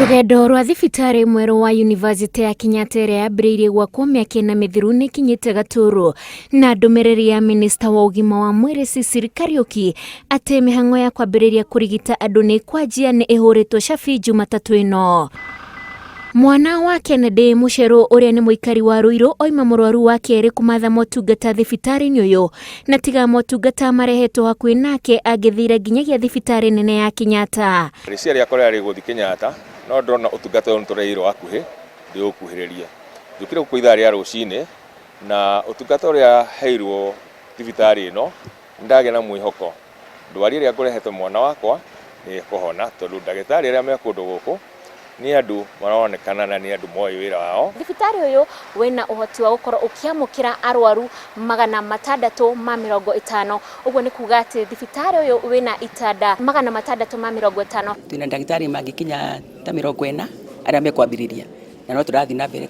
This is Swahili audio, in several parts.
Rugendo rwa thibitari mweru wa University ya Kenyatta yambĩrĩirie gwakwo mĩaka na mĩthiru nĩkinyĩte gatũrũ na ndũmĩrĩri ya minista wa ũgima wa mwĩrĩ Cecily Kariuki atĩ mĩhang'o ya kwambĩrĩria kũrigita andũ nĩ kwanjia nĩ ĩhũrĩtwo cabi Jumatatũ ĩno. Mwana wa Kennedy Mucheru ũrĩa nĩ mũikari wa Ruiru oima mũrwaru wa kerĩ kumatha motungata thibitari-inĩ ũyũ na tiga motungata marehetwo hakuhĩ nake angĩthire nginyagia thibitari nene ya Kenyatta. Rĩcia rĩakwa rĩarĩ gũthiĩ Kenyatta no ndona ũtungata ũyũ nĩtũreirwo hakuhĩ ndĩũkuhĩrĩria. Njũkire gũkũ ithaa rĩa rũcinĩ na ũtungata ũrĩa heirwo thibitari ĩno ndagĩa na mwĩhoko. Ndwari ĩrĩa ngũrehetwo mwana wakwa nĩ kũhona tondũ ndagĩtarĩ arĩa me kũndũ gũkũ ni andu maronekana na ni andu moyo wĩra wao. Thibitari ũyũ wĩna ũhoti wa gũkorwo ũkĩamũkĩra arwaru 650. Ũguo nĩ kuga atĩ thibitari ũyũ wĩna itanda 650. Twina ndagĩtarĩ mangikinya ta 40 arĩa mekwambĩrĩria na no tũrathiĩ na mbere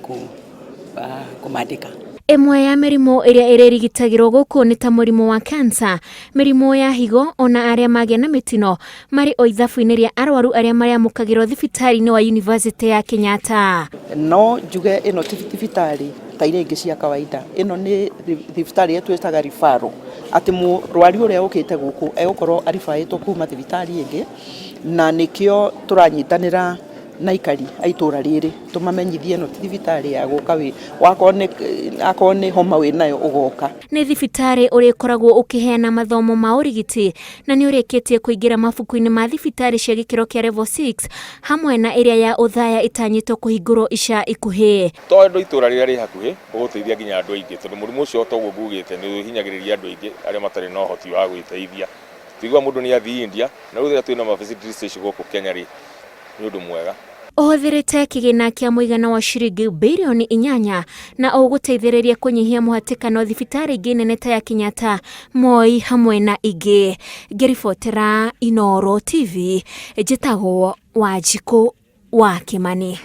kũmandĩka. Ĩmwe ya mĩrimũ ĩrĩa ĩrĩrigitagĩrwo gũkũ nĩ ta mũrimũ wa cancer, mĩrimũ ya higo ona arĩa magĩa na mĩtino marĩ o ithabu-inĩ rĩa arwaru arĩa marĩamũkagĩrwo thibitari-inĩ wa University ya Kenyatta. No njuge ĩno ti thibitari ta iria ingĩ cia kawaida. Ĩno nĩ thibitari twĩtaga referral. Atĩ mũrwaru ũrĩa ũkĩte gũkũ egũkorwo aribaĩtwo kuma thibitari ĩngĩ na nĩkĩo tũranyitanĩra na ikari aitũra rĩrĩ tumamenyithie no thibitari ya gũka we akorwo nĩ homa we nayo ũgoka. Nĩ thibitari ũrĩkoragwo ũkĩheana mathomo ma ũrigiti na nĩ ũrĩkĩtie kũingĩra mabuku-inĩ ma thibitari cia gikiro kĩa level 6 hamwe na ĩrĩa ya ũthaya ĩtanyĩtwo kũhingurwo ica ikuhĩ. Tondũ itũra rĩrĩa rĩ hakuhĩ ũgũteithia nginya andũ aingĩ tondũ mũrimũ ũcio toguo ngugĩte nĩ ũhinyagĩrĩria andũ aingĩ arĩa matarĩ na ũhoti wa gwĩteithia. Tigwa mũndũ nĩ athiĩ India na rĩu twĩna mafacilities gũkũ Kenya rĩ nĩ ũndũ mwega. Ũhũthĩrĩte kĩgĩna kĩa mũigana wa ciringi bilioni 8 na ũgũteithĩrĩria kũnyihia mũhatĩkano thibitari ingĩ nene ta ya Kenyatta, Moi hamwe na ingĩ. Ngĩribotera Inooro TV, njĩtagwo Wanjikũ wa Kimani.